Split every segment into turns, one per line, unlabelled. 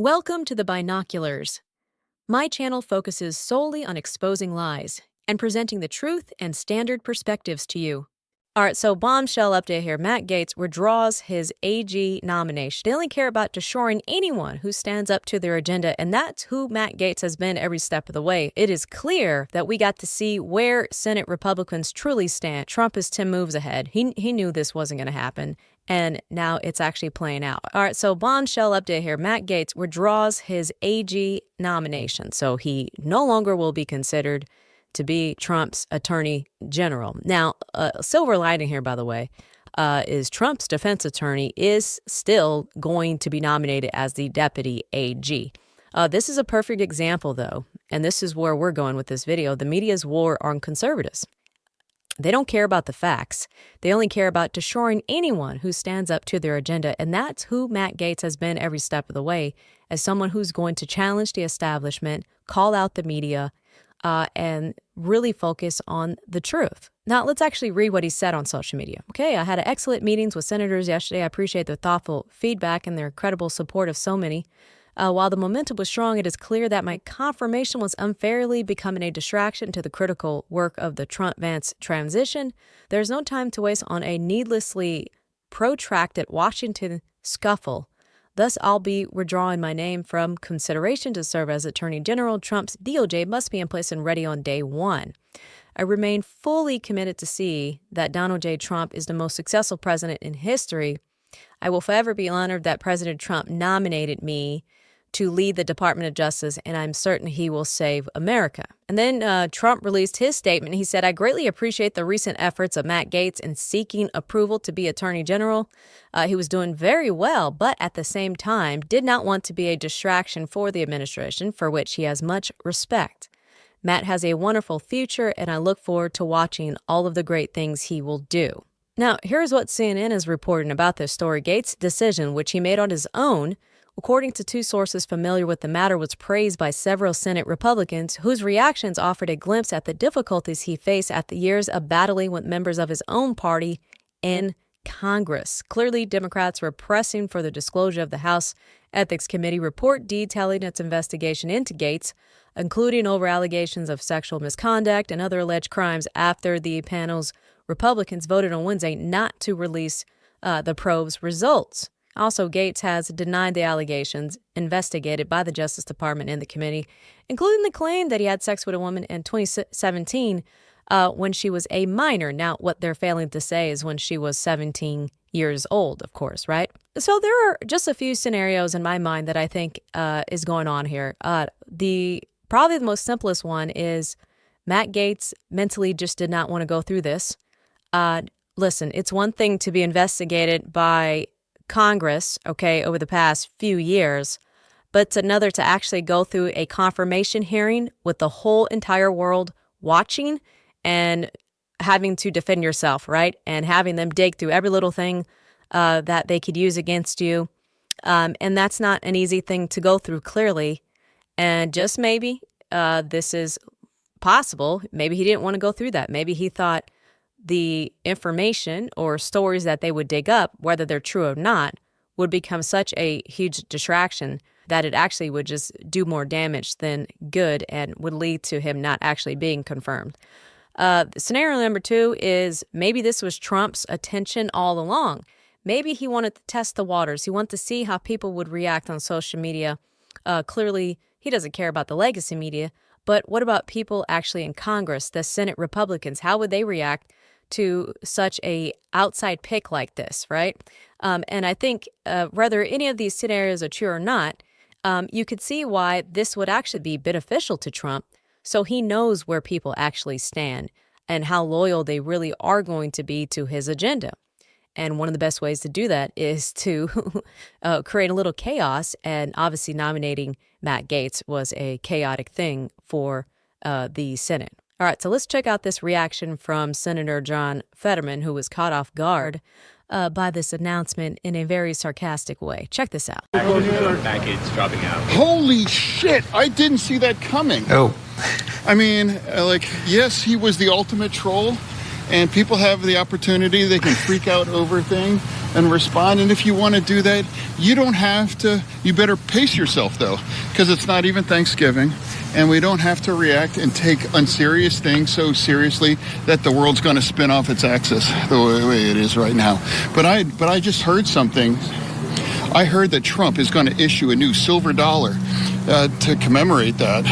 Welcome to the Binoculars. My channel focuses solely on exposing lies and presenting the truth and standard perspectives to you. All right, so bombshell update here. Matt Gaetz withdraws his AG nomination. They only care about destroying anyone who stands up to their agenda, and that's who Matt Gaetz has been every step of the way. It is clear that we got to see where Senate Republicans truly stand. Trump is 10 moves ahead. He knew this wasn't going to happen, and now it's actually playing out. All right, so bombshell update here. Matt Gaetz withdraws his AG nomination, so he no longer will be considered to be Trump's attorney general. Now, silver lining here, by the way, is Trump's defense attorney is still going to be nominated as the deputy AG. This is a perfect example, though, and this is where we're going with this video. The media's war on conservatives. They don't care about the facts. They only care about destroying anyone who stands up to their agenda, and that's who Matt Gaetz has been every step of the way, as someone who's going to challenge the establishment, call out the media, and really focus on the truth. Now, let's actually read what he said on social media. Okay, I had excellent meetings with senators yesterday. I appreciate their thoughtful feedback and their incredible support of so many. While the momentum was strong, it is clear that my confirmation was unfairly becoming a distraction to the critical work of the Trump-Vance transition. There's no time to waste on a needlessly protracted Washington scuffle. Thus, I'll be withdrawing my name from consideration to serve as Attorney General. Trump's DOJ must be in place and ready on day one. I remain fully committed to see that Donald J. Trump is the most successful president in history. I will forever be honored that President Trump nominated me to lead the Department of Justice, and I'm certain he will save America. And then Trump released his statement. He said, I greatly appreciate the recent efforts of Matt Gaetz in seeking approval to be Attorney General. He was doing very well, but at the same time did not want to be a distraction for the administration, for which he has much respect. Matt has a wonderful future, and I look forward to watching all of the great things he will do. Now, here's what CNN is reporting about this story. Gaetz' decision, which he made on his own, according to two sources familiar with the matter, was praised by several Senate Republicans whose reactions offered a glimpse at the difficulties he faced after years of battling with members of his own party in Congress. Clearly, Democrats were pressing for the disclosure of the House Ethics Committee report detailing its investigation into Gaetz, including over allegations of sexual misconduct and other alleged crimes, after the panel's Republicans voted on Wednesday not to release the probe's results. Also, Gaetz has denied the allegations investigated by the Justice Department and the committee, including the claim that he had sex with a woman in 2017 when she was a minor. Now, what they're failing to say is when she was 17 years old, of course, right? So there are just a few scenarios in my mind that I think is going on here. Probably the most simplest one is Matt Gaetz mentally just did not want to go through this. Listen, it's one thing to be investigated by Congress, okay, over the past few years, but it's another to actually go through a confirmation hearing with the whole entire world watching and having to defend yourself, right? And having them dig through every little thing that they could use against you. And that's not an easy thing to go through, clearly. And just maybe this is possible. Maybe he didn't want to go through that. Maybe he thought the information or stories that they would dig up, whether they're true or not, would become such a huge distraction that it actually would just do more damage than good and would lead to him not actually being confirmed. Scenario number two is maybe this was Trump's attention all along. Maybe he wanted to test the waters. He wanted to see how people would react on social media. Clearly, he doesn't care about the legacy media, but what about people actually in Congress, the Senate Republicans? How would they react to such a outside pick like this, right? And I think whether any of these scenarios are true or not, you could see why this would actually be beneficial to Trump, so he knows where people actually stand and how loyal they really are going to be to his agenda. And one of the best ways to do that is to create a little chaos, and obviously nominating Matt Gaetz was a chaotic thing for the Senate. All right, so let's check out this reaction from Senator John Fetterman, who was caught off guard by this announcement in a very sarcastic way. Check this out.
Package dropping out.
Holy shit! I didn't see that coming.
Oh.
I mean, yes, he was the ultimate troll, and people have the opportunity. They can freak out over things. and respond. And if you want to do that, you don't have to. You better pace yourself, though, because it's not even Thanksgiving, and we don't have to react and take unserious things so seriously that the world's going to spin off its axis the way it is right now. But I just heard something. I heard that Trump is going to issue a new silver dollar to commemorate that.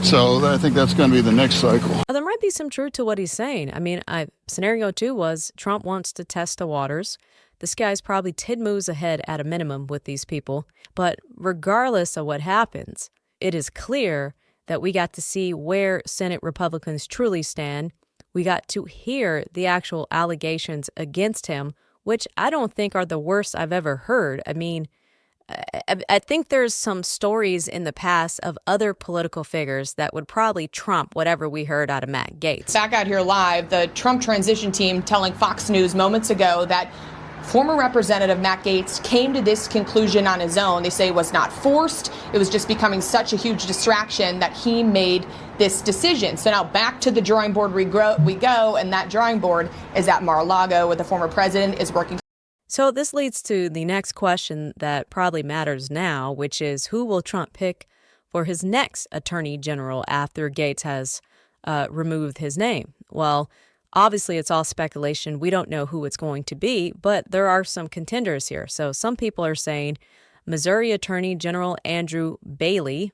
So I think that's going to be the next cycle.
There might be some truth to what he's saying. I mean, scenario 2 was Trump wants to test the waters. This guy's probably 10 moves ahead at a minimum with these people. But regardless of what happens, it is clear that we got to see where Senate Republicans truly stand. We got to hear the actual allegations against him, which I don't think are the worst I've ever heard. I mean, I think there's some stories in the past of other political figures that would probably trump whatever we heard out of Matt Gaetz.
Back out here live, the Trump transition team telling Fox News moments ago that former Representative Matt Gaetz came to this conclusion on his own. They say it was not forced. It was just becoming such a huge distraction that he made this decision. So now back to the drawing board we go, and that drawing board is at Mar-a-Lago, where the former president is working.
So this leads to the next question that probably matters now, which is who will Trump pick for his next attorney general after Gaetz has removed his name? Well, obviously it's all speculation. We don't know who it's going to be, but there are some contenders here. So some people are saying Missouri Attorney General Andrew Bailey,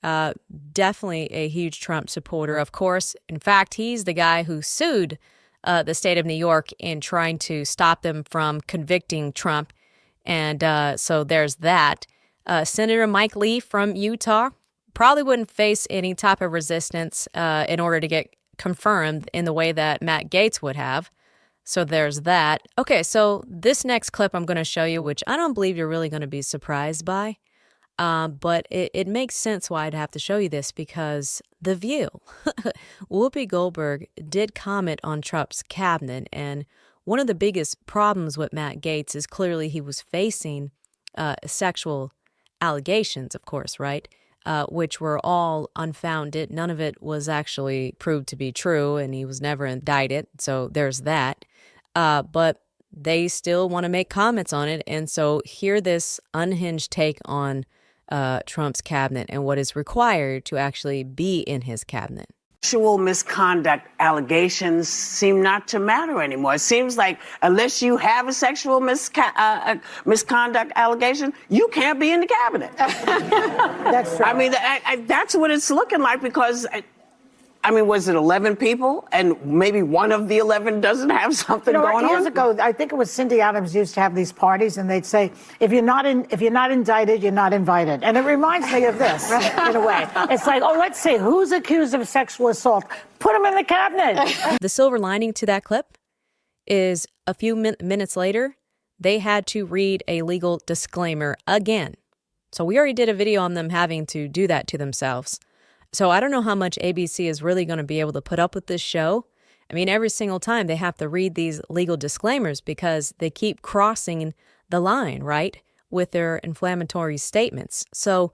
definitely a huge Trump supporter, of course. In fact, he's the guy who sued the state of New York in trying to stop them from convicting Trump. And so there's that. Senator Mike Lee from Utah probably wouldn't face any type of resistance in order to get confirmed in the way that Matt Gaetz would have. So there's that. Okay, so this next clip I'm going to show you, which I don't believe you're really going to be surprised by. But it makes sense why I'd have to show you this, because The View, Whoopi Goldberg did comment on Trump's cabinet, and one of the biggest problems with Matt Gaetz is clearly he was facing sexual allegations, of course, right, which were all unfounded. None of it was actually proved to be true, and he was never indicted, so there's that. But they still want to make comments on it, and so hear this unhinged take on Trump's cabinet and what is required to actually be in his cabinet.
Sexual misconduct allegations seem not to matter anymore. It seems like unless you have a sexual misconduct allegation, you can't be in the cabinet.
That's true.
I mean, that's what it's looking like, because I mean, was it 11 people? And maybe one of the 11 doesn't have something going on?
Years ago, I think it was Cindy Adams used to have these parties, and they'd say, if you're not indicted, you're not invited. And it reminds me of this, in a way. It's like, oh, let's see, who's accused of sexual assault? Put him in the cabinet.
The silver lining to that clip is a few minutes later, they had to read a legal disclaimer again. So we already did a video on them having to do that to themselves. So I don't know how much ABC is really going to be able to put up with this show. I mean, every single time they have to read these legal disclaimers because they keep crossing the line, right, with their inflammatory statements. So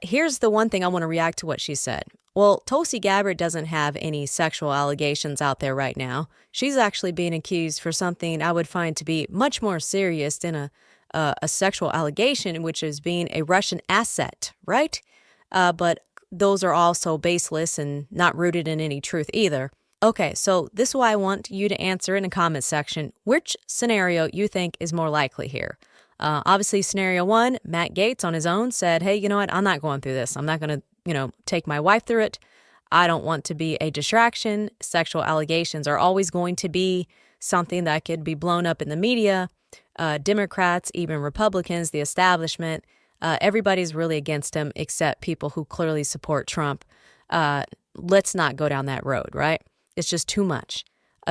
here's the one thing I want to react to what she said. Well, Tulsi Gabbard doesn't have any sexual allegations out there right now. She's actually being accused for something I would find to be much more serious than a sexual allegation, which is being a Russian asset, right? But those are also baseless and not rooted in any truth either. Okay, so this is why I want you to answer in the comment section which scenario you think is more likely here. Obviously, scenario 1, Matt Gaetz on his own said, hey, you know what, I'm not going through this. I'm not going to, take my wife through it. I don't want to be a distraction. Sexual allegations are always going to be something that could be blown up in the media. Democrats, even Republicans, the establishment, everybody's really against him except people who clearly support Trump. Let's not go down that road, right? It's just too much.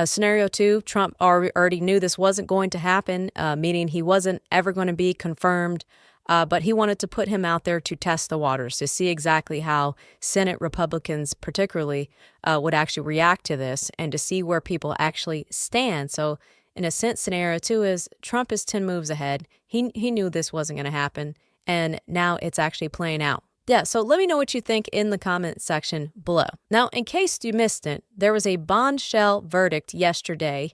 Scenario 2, Trump already knew this wasn't going to happen, meaning he wasn't ever going to be confirmed, but he wanted to put him out there to test the waters, to see exactly how Senate Republicans particularly would actually react to this and to see where people actually stand. So in a sense, scenario 2 is Trump is 10 moves ahead. He knew this wasn't going to happen. And now it's actually playing out. Yeah, so let me know what you think in the comment section below. Now, in case you missed it, there was a bombshell verdict yesterday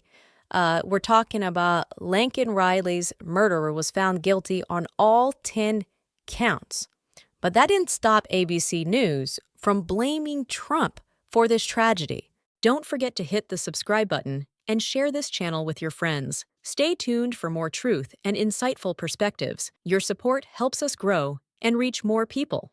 We're talking about Lincoln Riley's murderer was found guilty on all 10 counts. But that didn't stop ABC News from blaming Trump for this tragedy. Don't forget to hit the subscribe button and share this channel with your friends. Stay tuned for more truth and insightful perspectives. Your support helps us grow and reach more people.